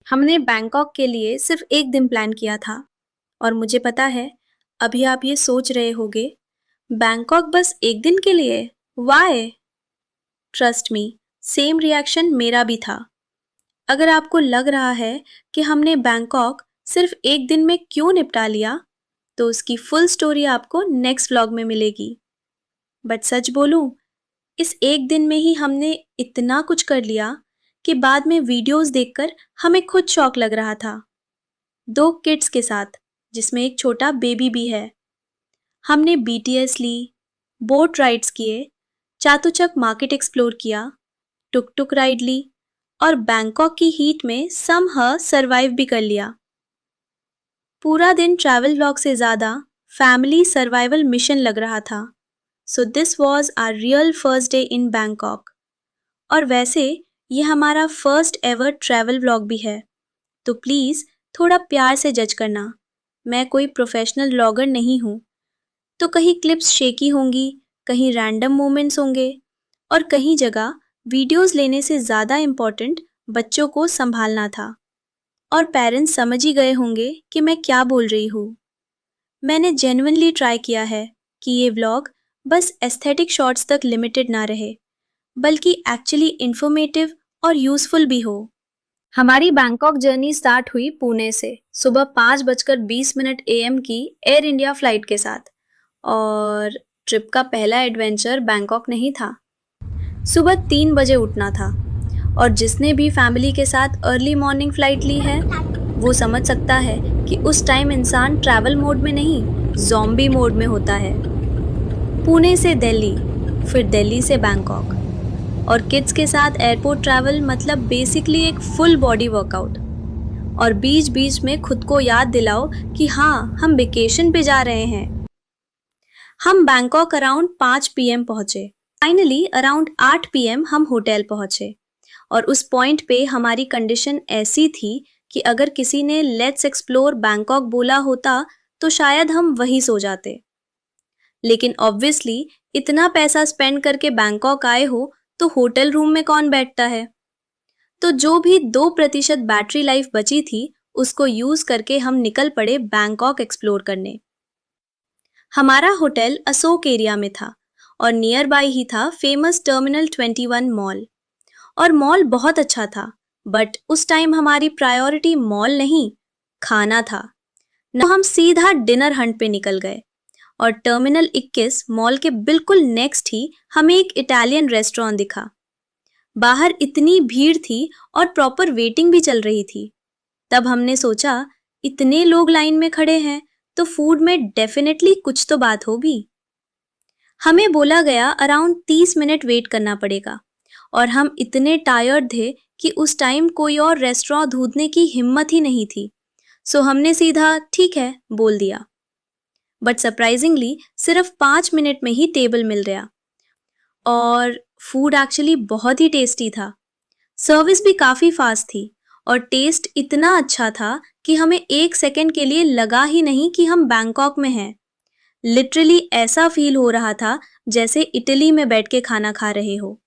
हमने बैंकॉक के लिए सिर्फ एक दिन प्लान किया था और मुझे पता है अभी आप ये सोच रहे होगे, बैंकॉक बस एक दिन के लिए? Why? Trust me, same reaction मेरा भी था। अगर आपको लग रहा है कि हमने बैंकॉक सिर्फ एक दिन में क्यों निपटा लिया, तो उसकी फुल स्टोरी आपको नेक्स्ट व्लॉग में मिलेगी। बट सच बोलूं, इस एक दिन में ही हमने इतना कुछ कर लिया कि बाद में वीडियोस देखकर हमें खुद शौक लग रहा था। 2 किड्स के साथ, जिसमें एक छोटा बेबी भी है। हमने बीटीएस ली, बोट राइड्स किए, चातुचक मार्केट एक्सप्लोर किया, टुक टुक राइड ली और बैंकॉक की हीट में समहाउ सरवाइव भी कर लिया। पूरा दिन ट्रैवल व्लॉग से ज़्यादा फैमिली सर्वाइवल मिशन लग रहा था। So this was our real first day in Bangkok. और वैसे ये हमारा फर्स्ट एवर ट्रैवल व्लॉग भी है, तो प्लीज़ थोड़ा प्यार से जज करना। मैं कोई प्रोफेशनल व्लॉगर नहीं हूँ, तो कहीं क्लिप्स शेकी होंगी, कहीं रैंडम मोमेंट्स होंगे और कहीं जगह वीडियोस लेने से ज़्यादा इम्पोर्टेंट बच्चों को संभालना था। और पेरेंट्स समझ ही गए होंगे कि मैं क्या बोल रही हूँ। मैंने जेन्युइनली ट्राई किया है कि ये व्लॉग बस एस्थेटिक शॉट्स तक लिमिटेड ना रहे, बल्कि एक्चुअली इन्फॉर्मेटिव और यूज़फुल भी हो। हमारी बैंकॉक जर्नी स्टार्ट हुई पुणे से सुबह 5:20 AM की एयर इंडिया फ्लाइट के साथ। और ट्रिप का पहला एडवेंचर बैंकॉक नहीं था। सुबह 3 बजे उठना था और जिसने भी फैमिली के साथ अर्ली मॉर्निंग फ्लाइट ली है वो समझ सकता है कि उस टाइम इंसान ट्रैवल मोड में नहीं, ज़ॉम्बी मोड में होता है। पुणे से दिल्ली, फिर दिल्ली से बैंकॉक और किड्स के साथ एयरपोर्ट ट्रैवल मतलब बेसिकली एक फुल बॉडी वर्कआउट। और बीच बीच में खुद को याद दिलाओ कि हाँ, हम वेकेशन पे जा रहे हैं। हम बैंकॉक अराउंड 5 PM पहुंचे। फाइनली अराउंड 8 PM हम होटल पहुंचे और उस पॉइंट पे हमारी कंडीशन ऐसी थी कि अगर किसी ने लेट्स एक्सप्लोर बैंकॉक बोला होता तो शायद हम वहीं सो जाते। लेकिन ऑब्वियसली इतना पैसा स्पेंड करके बैंकॉक आए हो तो होटल रूम में कौन बैठता है। तो जो भी 2% बैटरी लाइफ बची थी उसको यूज करके हम निकल पड़े बैंकॉक एक्सप्लोर करने। हमारा होटल अशोक एरिया में था और नियर बाय ही था फेमस टर्मिनल 21 मॉल। और मॉल बहुत अच्छा था, बट उस टाइम हमारी प्रायोरिटी मॉल नहीं, खाना था। न हम सीधा डिनर हंट पे निकल गए और टर्मिनल 21 मॉल के बिल्कुल नेक्स्ट ही हमें एक इटालियन रेस्टोरेंट दिखा। बाहर इतनी भीड़ थी और प्रॉपर वेटिंग भी चल रही थी। तब हमने सोचा इतने लोग लाइन में खड़े हैं तो फूड में डेफिनेटली कुछ तो बात होगी। हमें बोला गया अराउंड 30 मिनट वेट करना पड़ेगा और हम इतने टायर्ड थे कि उस टाइम कोई और रेस्टोरेंट ढूंढने की हिम्मत ही नहीं थी। सो हमने सीधा ठीक है बोल दिया। बट सरप्राइजिंगली सिर्फ 5 मिनट में ही टेबल मिल गया और फूड एक्चुअली बहुत ही टेस्टी था। सर्विस भी काफ़ी फास्ट थी और टेस्ट इतना अच्छा था कि हमें 1 सेकेंड के लिए लगा ही नहीं कि हम बैंकॉक में हैं। लिटरली ऐसा फील हो रहा था जैसे इटली में बैठ के खाना खा रहे हो।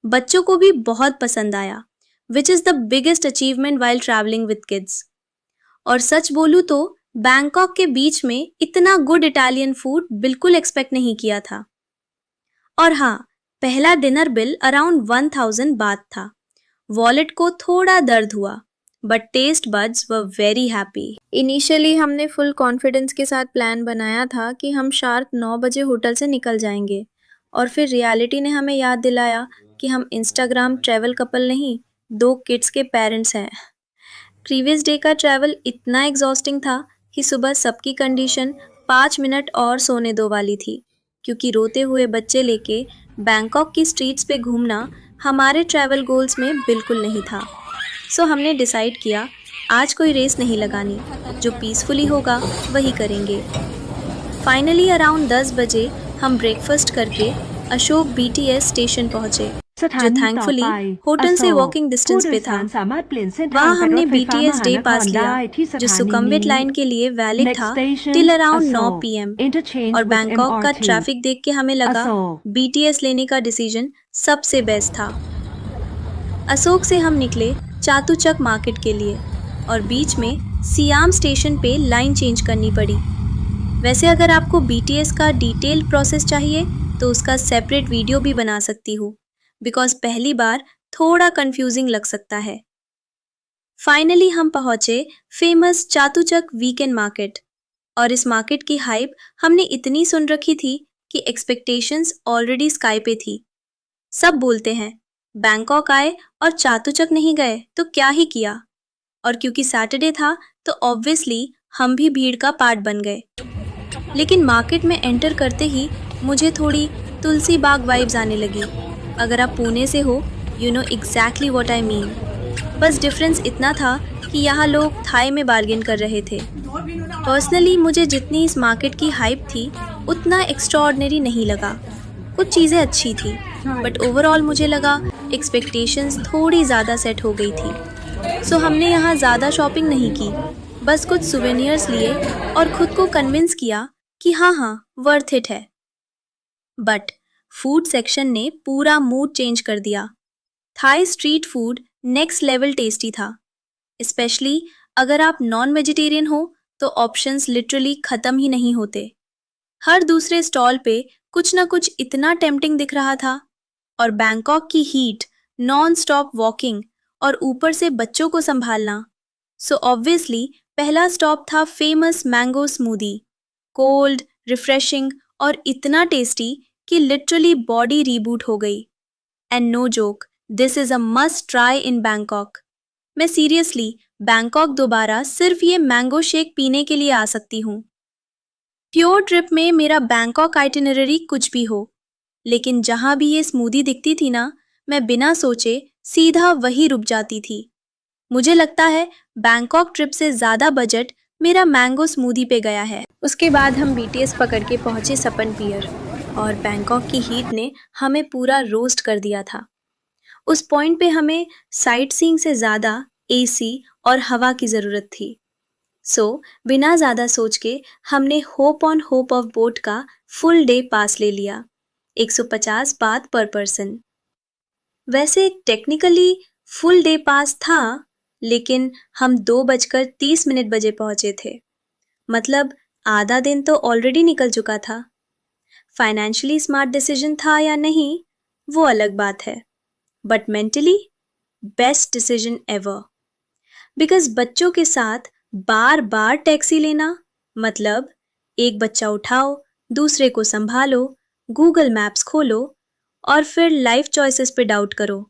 बच्चों को भी बहुत पसंद आया, which is the biggest achievement while travelling with kids. और सच बोलूँ तो बैंकॉक के बीच में इतना गुड इटालियन फूड बिल्कुल एक्सपेक्ट नहीं किया था। और हाँ, पहला डिनर बिल अराउंड 1000 बात था। वॉलेट को थोड़ा दर्द हुआ, but taste buds were very happy. Initially हमने फुल कॉन्फिडेंस के साथ प्लान बनाया था कि हम शार्प 9 बजे होटल से निकल जाएंगे और फिर रियलिटी ने हमें याद दिलाया कि हम इंस्टाग्राम ट्रैवल कपल नहीं, 2 किड्स के पेरेंट्स हैं। प्रीवियस डे का ट्रैवल इतना एग्जॉस्टिंग था कि सुबह सबकी कंडीशन 5 मिनट और सोने दो वाली थी, क्योंकि रोते हुए बच्चे लेके बैंकॉक की स्ट्रीट्स पे घूमना हमारे ट्रैवल गोल्स में बिल्कुल नहीं था। सो हमने डिसाइड किया आज कोई रेस नहीं लगानी, जो पीसफुली होगा वही करेंगे। फाइनली अराउंड 10 बजे हम ब्रेकफास्ट करके अशोक BTS स्टेशन पहुंचे, जो थैंकफुली होटल से वॉकिंग डिस्टेंस पे था। वहाँ हमने BTS डे पास लिया, जो सुकम्विट लाइन के लिए वैलिड था टिल अराउंड 9 PM। और बैंकॉक का ट्रैफिक देख के हमें लगा BTS लेने का डिसीजन सबसे बेस्ट था। अशोक से हम निकले चातुचक मार्केट के लिए और बीच में सियाम स्टेशन पे लाइन चेंज करनी पड़ी। वैसे अगर आपको BTS का डिटेल प्रोसेस चाहिए तो उसका सेपरेट वीडियो भी बना सकती हूँ, बिकॉज पहली बार थोड़ा कंफ्यूजिंग लग सकता है। फाइनली हम पहुंचे फेमस चातुचक वीकेंड मार्केट और इस मार्केट की हाइप हमने इतनी सुन रखी थी कि एक्सपेक्टेशंस ऑलरेडी स्काई पे थी। सब बोलते हैं बैंकॉक आए और चातुचक नहीं गए तो क्या ही किया, और क्योंकि सैटरडे था तो ऑब्वियसली हम भी भीड़ का पार्ट बन गए। लेकिन मार्केट में एंटर करते ही मुझे थोड़ी तुलसी बाग वाइब्स आने लगी। अगर आप पुणे से हो, you know exactly what I mean. बस डिफरेंस इतना था कि यहाँ लोग थाई में बार्गेन कर रहे थे। पर्सनली मुझे जितनी इस मार्केट की हाइप थी उतना एक्स्ट्राऑर्डिनरी नहीं लगा। कुछ चीज़ें अच्छी थी बट ओवरऑल मुझे लगा एक्सपेक्टेशंस थोड़ी ज़्यादा सेट हो गई थी। सो हमने यहाँ ज़्यादा शॉपिंग नहीं की, बस कुछ सुवेनियर्स लिए और खुद को कन्विंस किया कि हाँ वर्थ इट है। बट फूड सेक्शन ने पूरा मूड चेंज कर दिया। Thai street food next level tasty था, स्पेशली अगर आप नॉन वेजिटेरियन हो तो ऑप्शंस लिटरली ख़त्म ही नहीं होते। हर दूसरे स्टॉल पे कुछ ना कुछ इतना टेम्पटिंग दिख रहा था, और बैंकॉक की हीट, नॉन स्टॉप वॉकिंग और ऊपर से बच्चों को संभालना। सो ऑब्वियसली पहला स्टॉप था famous mango smoothie, cold, refreshing और इतना टेस्टी कि लिटरली बॉडी रीबूट हो गई। And no joke, this is a must try in Bangkok. मैं सीरियसली बैंकॉक दोबारा सिर्फ ये मैंगो शेक पीने के लिए आ सकती हूँ। प्योर ट्रिप में मेरा बैंकॉक आइटिनरी कुछ भी हो, लेकिन जहाँ भी ये स्मूदी दिखती थी ना, मैं बिना सोचे सीधा वही रुक जाती थी। मुझे लगता है बैंकॉक ट्रिप से ज़्यादा बजट मेरा मैंगो स्मूदी पे गया है। उसके बाद हम BTS पकड़ के पहुँचे सपन पियर और बैंकॉक की हीट ने हमें पूरा रोस्ट कर दिया था। उस पॉइंट पे हमें साइट सीइंग से ज़्यादा AC और हवा की ज़रूरत थी। सो बिना ज़्यादा सोच के हमने hope on hope of boat का फुल डे पास ले लिया, 150 बात पर पर्सन। वैसे टेक्निकली फुल डे पास था, लेकिन हम 2:30 बजे पहुंचे थे। मतलब आधा दिन तो ऑलरेडी निकल चुका था। फाइनेंशियली स्मार्ट डिसीजन था या नहीं वो अलग बात है, but mentally best decision ever. Because बच्चों के साथ बार बार टैक्सी लेना मतलब एक बच्चा उठाओ, दूसरे को संभालो, गूगल मैप्स खोलो और फिर लाइफ चॉइसेस पे डाउट करो।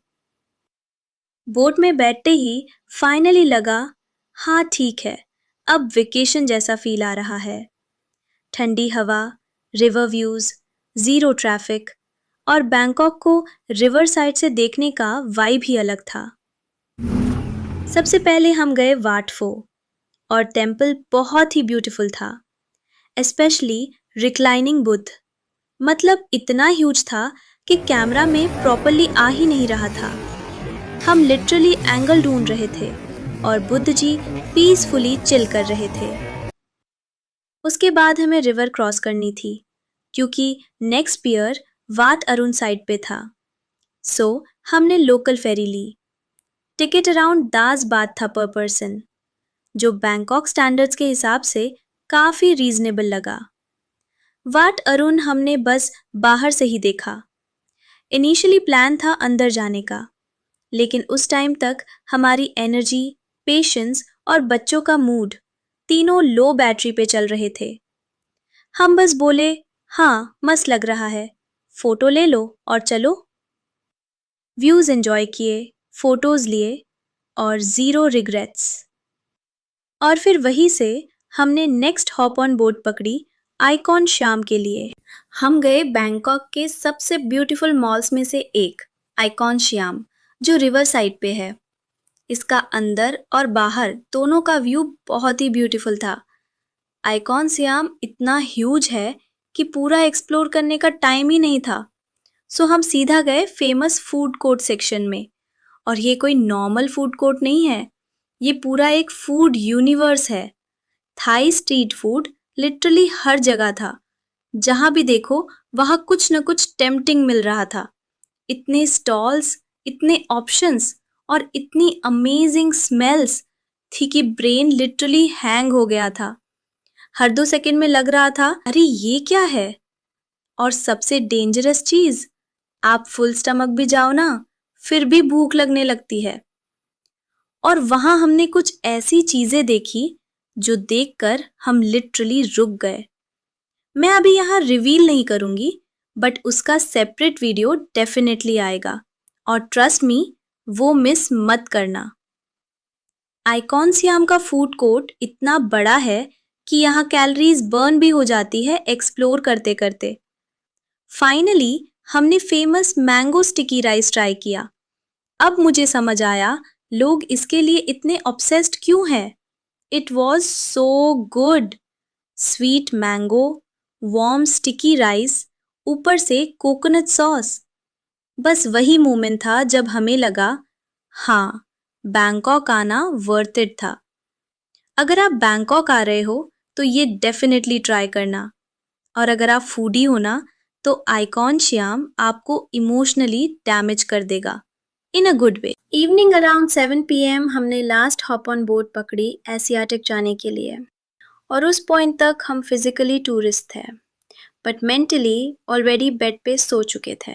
बोट में बैठते ही फाइनली लगा हाँ ठीक है, अब वेकेशन जैसा फील आ रहा है। ठंडी हवा, रिवर व्यूज, ज़ीरो ट्रैफिक और बैंकॉक को रिवर साइड से देखने का वाइब ही अलग था। सबसे पहले हम गए वाट फो और टेम्पल बहुत ही ब्यूटीफुल था, स्पेशली रिक्लाइनिंग बुद्ध। मतलब इतना ह्यूज था कि कैमरा में प्रॉपरली आ ही नहीं रहा था। हम लिटरली एंगल ढूंढ रहे थे और बुद्ध जी पीसफुली चिल कर रहे थे। उसके बाद हमें रिवर क्रॉस करनी थी क्योंकि नेक्स्ट पियर वाट अरुण साइड पे था। सो हमने लोकल फेरी ली। टिकट अराउंड 10 बात था पर पर्सन, जो बैंकॉक स्टैंडर्ड्स के हिसाब से काफ़ी रीजनेबल लगा। वाट अरुण हमने बस बाहर से ही देखा। इनिशियली प्लान था अंदर जाने का, लेकिन उस टाइम तक हमारी एनर्जी, पेशेंस और बच्चों का मूड तीनों लो बैटरी पे चल रहे थे। हम बस बोले हाँ मस्त लग रहा है, फोटो ले लो और चलो। व्यूज़ एंजॉय किए, फोटोज़ लिए और ज़ीरो रिग्रेट्स। और फिर वहीं से हमने नेक्स्ट हॉप ऑन बोट पकड़ी आइकॉन श्याम के लिए। हम गए बैंकॉक के सबसे ब्यूटीफुल मॉल्स में से एक, आइकॉन श्याम, जो रिवर साइड पे है। इसका अंदर और बाहर दोनों का व्यू बहुत ही ब्यूटीफुल था। आइकॉन श्याम इतना ह्यूज है कि पूरा एक्सप्लोर करने का टाइम ही नहीं था। सो हम सीधा गए फेमस फूड कोर्ट सेक्शन में, और ये कोई नॉर्मल फूड कोर्ट नहीं है, ये पूरा एक फूड यूनिवर्स है। थाई स्ट्रीट फूड लिटरली हर जगह था। जहाँ भी देखो वहाँ कुछ न कुछ टेम्पटिंग मिल रहा था। इतने स्टॉल्स, इतने ऑप्शंस और इतनी अमेजिंग स्मेल्स थी कि ब्रेन लिटरली हैंग हो गया था। हर 2 सेकंड में लग रहा था, अरे ये क्या है? और सबसे डेंजरस चीज, आप फुल स्टमक भी जाओ ना, फिर भी भूख लगने लगती है। और वहां हमने कुछ ऐसी चीजें देखी जो देखकर हम लिटरली रुक गए। मैं अभी यहाँ रिवील नहीं करूंगी, बट उसका सेपरेट वीडियो डेफिनेटली आएगा, और ट्रस्ट मी, वो मिस मत करना। आइकॉन सियाम का फूड कोर्ट इतना बड़ा है कि यहाँ कैलोरीज बर्न भी हो जाती है एक्सप्लोर करते करते। फाइनली हमने famous mango sticky rice try किया। अब मुझे समझ आया लोग इसके लिए इतने ऑब्सेस्ड क्यों हैं। It was so good. Sweet mango, warm sticky rice, ऊपर से कोकोनट सॉस। बस वही मोमेंट था जब हमें लगा, हाँ, बैंकॉक आना वर्थ इट था। अगर आप बैंकॉक आ रहे हो तो ये डेफिनेटली ट्राई करना। और अगर आप फूडी हो ना, तो आइकॉन सियाम आपको इमोशनली डैमेज कर देगा, in a good way. Evening around 7 PM हमने लास्ट हॉप ऑन बोट पकड़ी एशियाटिक जाने के लिए, और उस पॉइंट तक हम फिजिकली टूरिस्ट थे, बट मेंटली ऑलरेडी बेड पे सो चुके थे।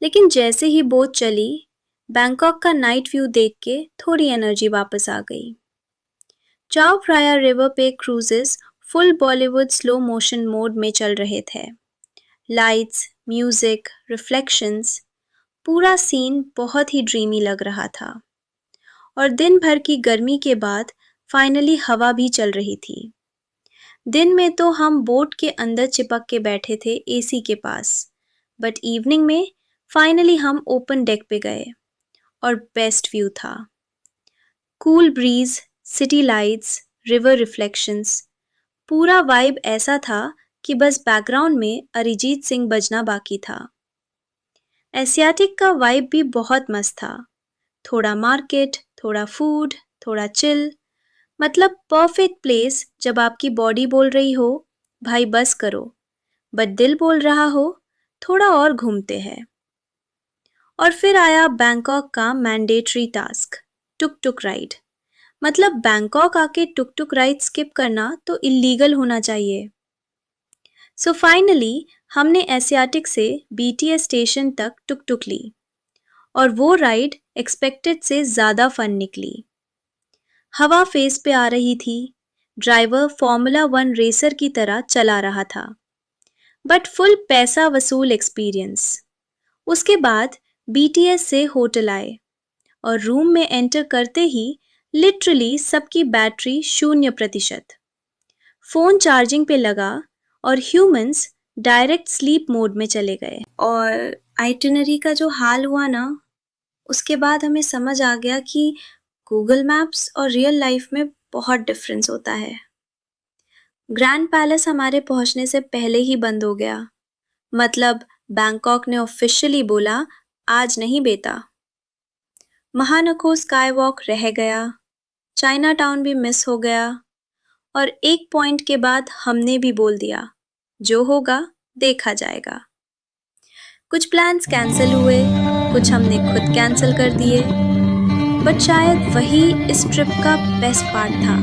लेकिन जैसे ही बोट चली, बैंकॉक का नाइट व्यू देख के थोड़ी एनर्जी वापस आ गई। चाओ फ्राया रिवर पे cruises full Bollywood slow motion mode में चल रहे थे। लाइट्स, म्यूजिक, रिफ्लेक्शंस, पूरा सीन बहुत ही ड्रीमी लग रहा था। और दिन भर की गर्मी के बाद फाइनली हवा भी चल रही थी। दिन में तो हम बोट के अंदर चिपक के बैठे थे एसी के पास, बट इवनिंग में फाइनली हम ओपन डेक पे गए, और बेस्ट व्यू था। Cool bridge, city lights, river reflections, पूरा वाइब ऐसा था कि बस बैकग्राउंड में अरिजीत सिंह बजना बाकी था। एशियाटिक का वाइब भी बहुत मस्त था। थोड़ा मार्केट, थोड़ा फूड, थोड़ा चिल, मतलब परफेक्ट प्लेस जब आपकी बॉडी बोल रही हो, भाई बस करो, बट दिल बोल रहा हो, थोड़ा और घूमते हैं। और फिर आया बैंकॉक का मैंडेटरी टास्क, टुक टुक राइड। मतलब बैंकॉक आके टुक टुक राइड स्किप करना तो इलीगल होना चाहिए। सो फाइनली हमने एशियाटिक से BTS स्टेशन तक टुक टुक ली, और वो राइड एक्सपेक्टेड से ज़्यादा फन निकली। हवा फेस पे आ रही थी, ड्राइवर फॉर्मूला 1 रेसर की तरह चला रहा था, बट फुल पैसा वसूल एक्सपीरियंस। उसके बाद BTS से होटल आए, और रूम में एंटर करते ही लिटरली सबकी बैटरी 0%। फोन चार्जिंग पे लगा और ह्यूमंस डायरेक्ट स्लीप मोड में चले गए। और आइटिनरी का जो हाल हुआ ना, उसके बाद हमें समझ आ गया कि गूगल मैप्स और रियल लाइफ में बहुत डिफरेंस होता है। ग्रैंड पैलेस हमारे पहुंचने से पहले ही बंद हो गया। मतलब बैंकॉक ने ऑफिशियली बोला, आज नहीं बेटा। महानखो स्काई वॉक रह गया, चाइना टाउन भी मिस हो गया, और एक पॉइंट के बाद हमने भी बोल दिया, जो होगा देखा जाएगा। कुछ प्लान्स कैंसिल हुए, कुछ हमने खुद कैंसिल कर दिए, बट शायद वही इस ट्रिप का बेस्ट पार्ट था।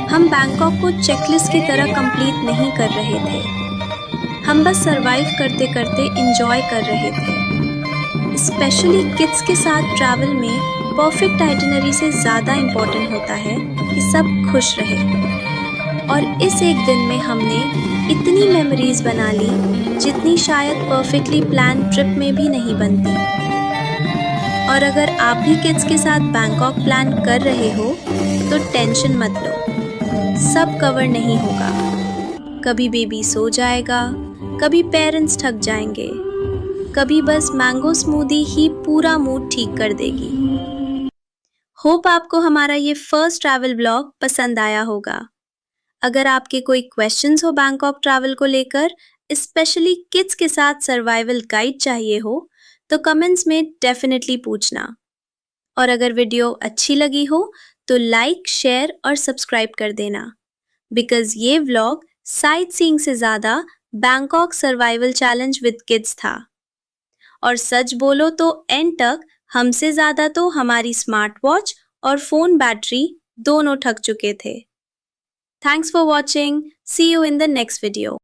हम बैंकॉक को चेकलिस्ट की तरह कंप्लीट नहीं कर रहे थे, हम बस सरवाइव करते करते एंजॉय कर रहे थे। स्पेशली किड्स के साथ ट्रैवल में परफेक्ट आइटिनरी से ज़्यादा इम्पोर्टेंट होता है कि सब खुश रहे। और इस एक दिन में हमने इतनी मेमोरीज बना ली जितनी शायद परफेक्टली प्लान ट्रिप में भी नहीं बनती। और अगर आप भी किड्स के साथ बैंकॉक प्लान कर रहे हो तो टेंशन मत लो, सब कवर नहीं होगा। कभी बेबी सो जाएगा, कभी पेरेंट्स थक जाएंगे, कभी बस मैंगो स्मूदी ही पूरा मूड ठीक कर देगी। होप आपको हमारा ये फर्स्ट ट्रैवल ब्लॉग पसंद आया होगा। अगर आपके कोई क्वेश्चंस हो बैंकॉक ट्रैवल को लेकर, स्पेशली किड्स के साथ सर्वाइवल गाइड चाहिए हो, तो कमेंट्स में डेफिनेटली पूछना। और अगर वीडियो अच्छी लगी हो तो लाइक, शेयर और सब्सक्राइब कर देना, बिकॉज ये व्लॉग साइट सीइंग से ज़्यादा Bangkok survival challenge with kids था। और सच बोलो तो एंड तक हमसे ज़्यादा तो हमारी स्मार्ट वॉच और फ़ोन बैटरी दोनों थक चुके थे। Thanks for watching. See you in the next video.